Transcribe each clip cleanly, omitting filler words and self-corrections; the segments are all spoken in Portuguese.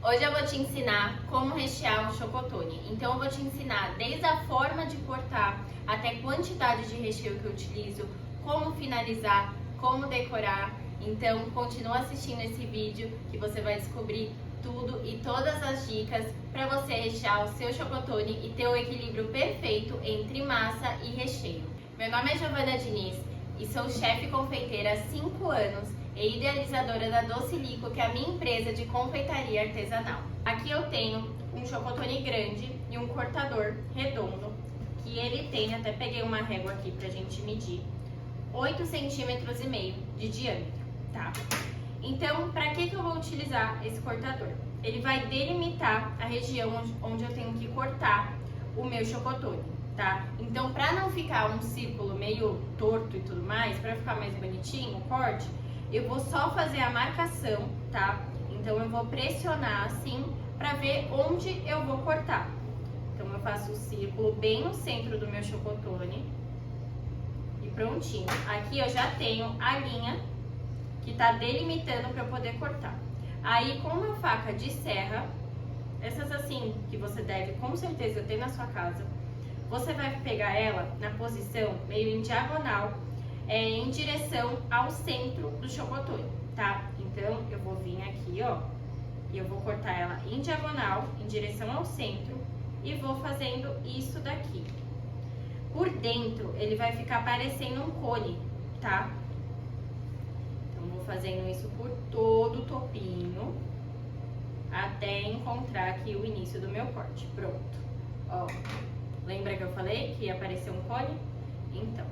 Hoje eu vou te ensinar como rechear um chocotone. Então eu vou te ensinar desde a forma de cortar até a quantidade de recheio que eu utilizo, como finalizar, como decorar. Então continua assistindo esse vídeo que você vai descobrir tudo e todas as dicas para você rechear o seu chocotone e ter o equilíbrio perfeito entre massa e recheio. Meu nome é Giovana Diniz e sou chefe confeiteira há 5 anos e idealizadora da Docilico, que é a minha empresa de confeitaria artesanal. Aqui eu tenho um chocotone grande e um cortador redondo, que ele tem, até peguei uma régua aqui pra gente medir, 8,5 cm de diâmetro, tá? Então, para que eu vou utilizar esse cortador? Ele vai delimitar a região onde eu tenho que cortar o meu chocotone, tá? Então, para não ficar um círculo meio torto e tudo mais, para ficar mais bonitinho o corte, eu vou só fazer a marcação, tá? Então, eu vou pressionar assim para ver onde eu vou cortar. Então, eu faço o círculo bem no centro do meu chocotone e prontinho. Aqui eu já tenho a linha que tá delimitando para eu poder cortar. Aí, com uma faca de serra, essas assim que você deve com certeza ter na sua casa, você vai pegar ela na posição meio em diagonal, em direção ao centro do chocotone, tá? Então, eu vou vir aqui, ó, e eu vou cortar ela em diagonal, em direção ao centro, e vou fazendo isso daqui. Por dentro, ele vai ficar parecendo um cone, tá? Fazendo isso por todo o topinho, até encontrar aqui o início do meu corte. Pronto. Ó, lembra que eu falei que ia aparecer um cone? Então,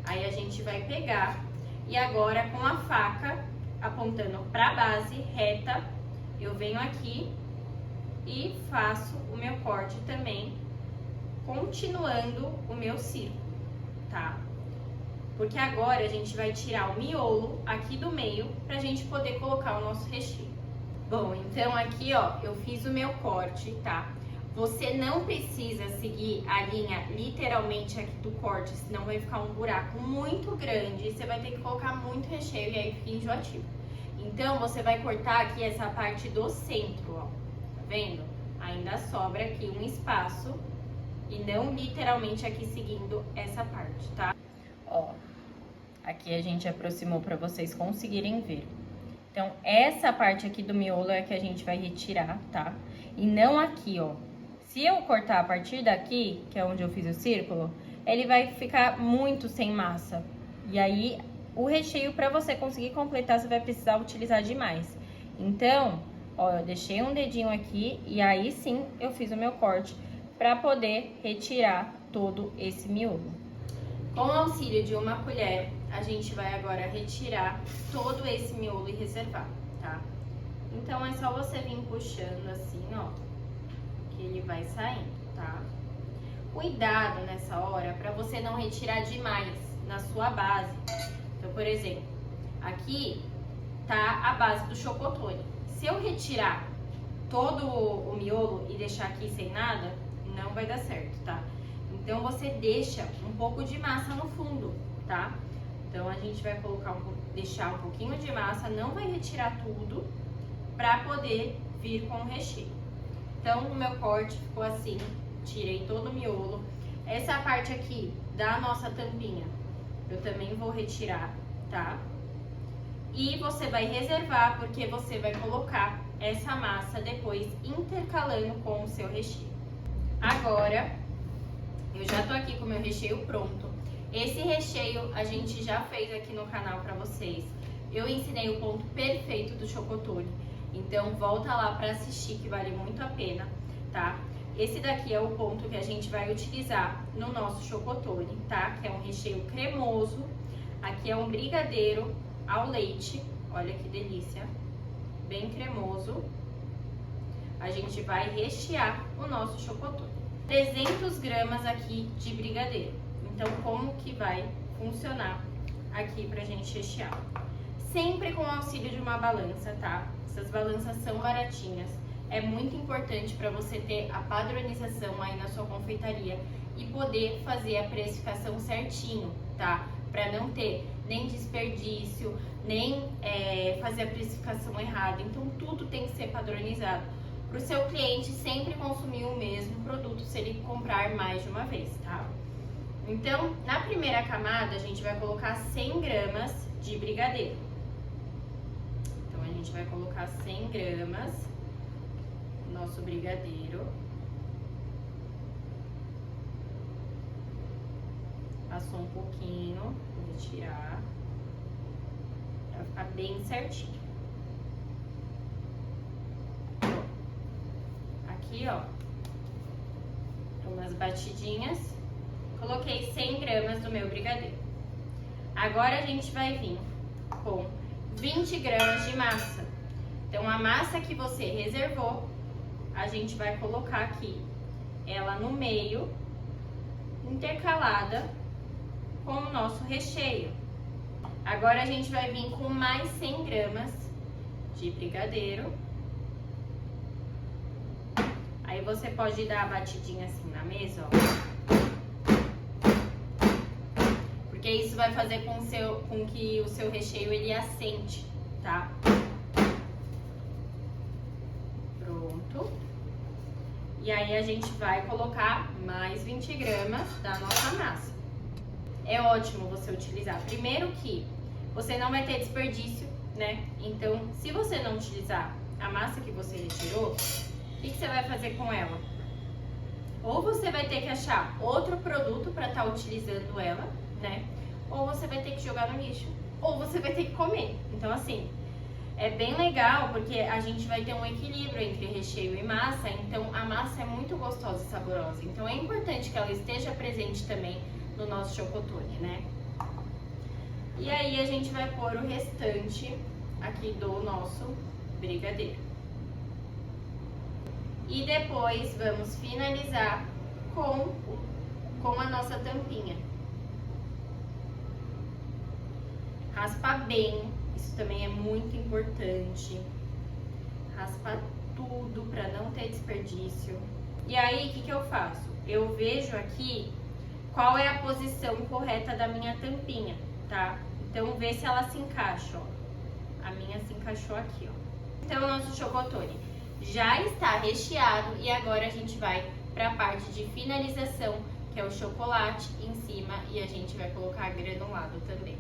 aí a gente vai pegar e agora com a faca apontando para a base reta, eu venho aqui e faço o meu corte também, continuando o meu círculo, tá? Porque agora a gente vai tirar o miolo aqui do meio pra gente poder colocar o nosso recheio. Bom, então aqui ó, eu fiz o meu corte, tá? Você não precisa seguir a linha literalmente aqui do corte, senão vai ficar um buraco muito grande e você vai ter que colocar muito recheio e aí fica enjoativo. Então você vai cortar aqui essa parte do centro, ó, tá vendo? Ainda sobra aqui um espaço e não literalmente aqui seguindo essa parte, tá? Ó, aqui a gente aproximou para vocês conseguirem ver. Então, essa parte aqui do miolo é que a gente vai retirar, tá? E não aqui, ó. Se eu cortar a partir daqui, que é onde eu fiz o círculo, ele vai ficar muito sem massa. E aí, o recheio, para você conseguir completar, você vai precisar utilizar demais. Então, ó, eu deixei um dedinho aqui e aí sim eu fiz o meu corte para poder retirar todo esse miolo. Com o auxílio de uma colher, a gente vai agora retirar todo esse miolo e reservar, tá? Então, é só você vir puxando assim, ó, que ele vai saindo, tá? Cuidado nessa hora para você não retirar demais na sua base. Então, por exemplo, aqui tá a base do chocotone. Se eu retirar todo o miolo e deixar aqui sem nada, não vai dar certo, tá? Então, você deixa um pouco de massa no fundo, tá? Então, a gente vai colocar deixar um pouquinho de massa, não vai retirar tudo, pra poder vir com o recheio. Então, o meu corte ficou assim, tirei todo o miolo. Essa parte aqui da nossa tampinha, eu também vou retirar, tá? E você vai reservar, porque você vai colocar essa massa depois intercalando com o seu recheio. Agora, eu já tô aqui com o meu recheio pronto. Esse recheio a gente já fez aqui no canal pra vocês. Eu ensinei o ponto perfeito do chocotone. Então volta lá pra assistir, que vale muito a pena, tá? Esse daqui é o ponto que a gente vai utilizar no nosso chocotone, tá? Que é um recheio cremoso. Aqui é um brigadeiro ao leite. Olha que delícia. Bem cremoso. A gente vai rechear o nosso chocotone. 300 gramas aqui de brigadeiro. Então, como que vai funcionar aqui pra gente rechear? Sempre com o auxílio de uma balança, tá? Essas balanças são baratinhas. É muito importante para você ter a padronização aí na sua confeitaria e poder fazer a precificação certinho, tá? Para não ter nem desperdício, nem fazer a precificação errada. Então, tudo tem que ser padronizado. para o seu cliente sempre consumir o mesmo produto se ele comprar mais de uma vez, tá? Então, na primeira camada, a gente vai colocar 100 gramas de brigadeiro. Então, a gente vai colocar 100 gramas do nosso brigadeiro. Passou um pouquinho, vou retirar, pra ficar bem certinho. Aqui, ó, umas batidinhas. Coloquei 100 gramas do meu brigadeiro. Agora a gente vai vir com 20 gramas de massa. Então, a massa que você reservou, a gente vai colocar aqui, ela no meio, intercalada com o nosso recheio. Agora a gente vai vir com mais 100 gramas de brigadeiro. Aí você pode dar a batidinha assim na mesa, ó. Porque isso vai fazer com que o seu recheio ele assente, tá? Pronto. E aí a gente vai colocar mais 20 gramas da nossa massa. É ótimo você utilizar. Primeiro que você não vai ter desperdício, né? Então, se você não utilizar a massa que você retirou, o que você vai fazer com ela? Ou você vai ter que achar outro produto para estar utilizando ela, né? Ou você vai ter que jogar no lixo, ou você vai ter que comer. Então, assim, é bem legal porque a gente vai ter um equilíbrio entre recheio e massa. Então, a massa é muito gostosa e saborosa. Então, é importante que ela esteja presente também no nosso chocotone, né? E aí, a gente vai pôr o restante aqui do nosso brigadeiro. E depois, vamos finalizar com a nossa tampinha. Raspa bem, isso também é muito importante. Raspa tudo para não ter desperdício. E aí, o que eu faço? Eu vejo aqui qual é a posição correta da minha tampinha, tá? Então, vê se ela se encaixa, ó. A minha se encaixou aqui, ó. Então, o nosso chocotone já está recheado e agora a gente vai para a parte de finalização, que é o chocolate em cima e a gente vai colocar granulado também.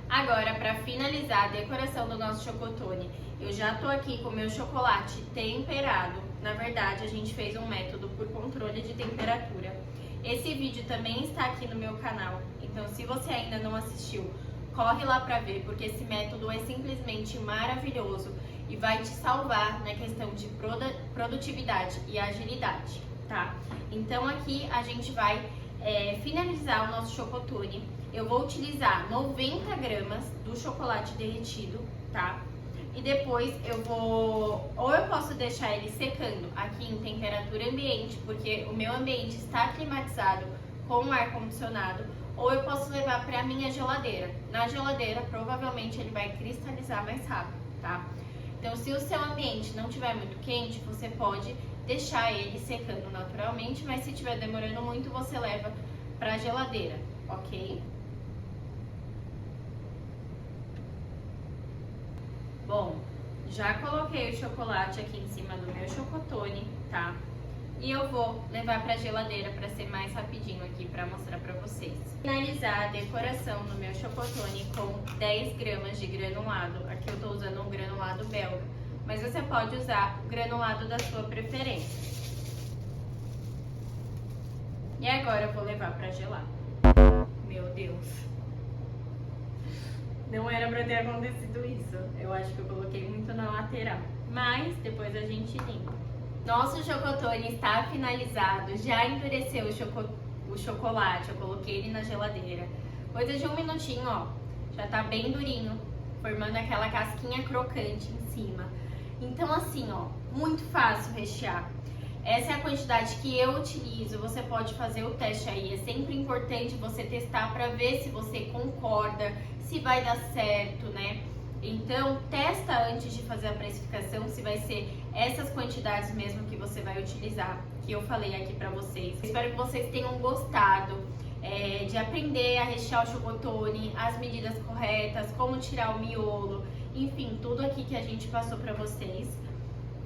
Agora, para finalizar a decoração do nosso chocotone, eu já tô aqui com o meu chocolate temperado. Na verdade, a gente fez um método por controle de temperatura. Esse vídeo também está aqui no meu canal, então se você ainda não assistiu, corre lá para ver, porque esse método é simplesmente maravilhoso e vai te salvar na questão de produtividade e agilidade, tá? Então aqui a gente vai finalizar o nosso chocotone. Eu vou utilizar 90 gramas do chocolate derretido, tá? E depois eu posso deixar ele secando aqui em temperatura ambiente, porque o meu ambiente está climatizado com ar-condicionado, ou eu posso levar para a minha geladeira. Na geladeira, provavelmente ele vai cristalizar mais rápido, tá? Então, se o seu ambiente não estiver muito quente, você pode deixar ele secando naturalmente, mas se estiver demorando muito, você leva para a geladeira, ok? Bom, já coloquei o chocolate aqui em cima do meu chocotone, tá? E eu vou levar para a geladeira para ser mais rapidinho aqui para mostrar para vocês. Finalizar a decoração no meu chocotone com 10 gramas de granulado. Aqui eu tô usando um granulado belga, mas você pode usar o granulado da sua preferência. E agora eu vou levar para gelar. Meu Deus! Não era pra ter acontecido isso. Eu acho que eu coloquei muito na lateral. Mas depois a gente limpa. Nosso chocotone está finalizado. Já endureceu o chocolate. Eu coloquei ele na geladeira. Coisa de um minutinho, ó. Já tá bem durinho. Formando aquela casquinha crocante em cima. Então assim, ó. Muito fácil rechear. Essa é a quantidade que eu utilizo. Você pode fazer o teste aí. É sempre importante você testar para ver se você concorda, se vai dar certo, né? Então, testa antes de fazer a precificação se vai ser essas quantidades mesmo que você vai utilizar, que eu falei aqui para vocês. Espero que vocês tenham gostado de aprender a rechear o chocotone, as medidas corretas, como tirar o miolo, enfim, tudo aqui que a gente passou para vocês.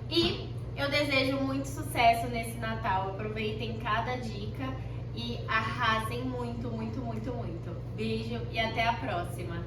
E eu eu desejo muito sucesso nesse Natal. Aproveitem cada dica e arrasem muito, muito, muito, muito. Beijo e até a próxima!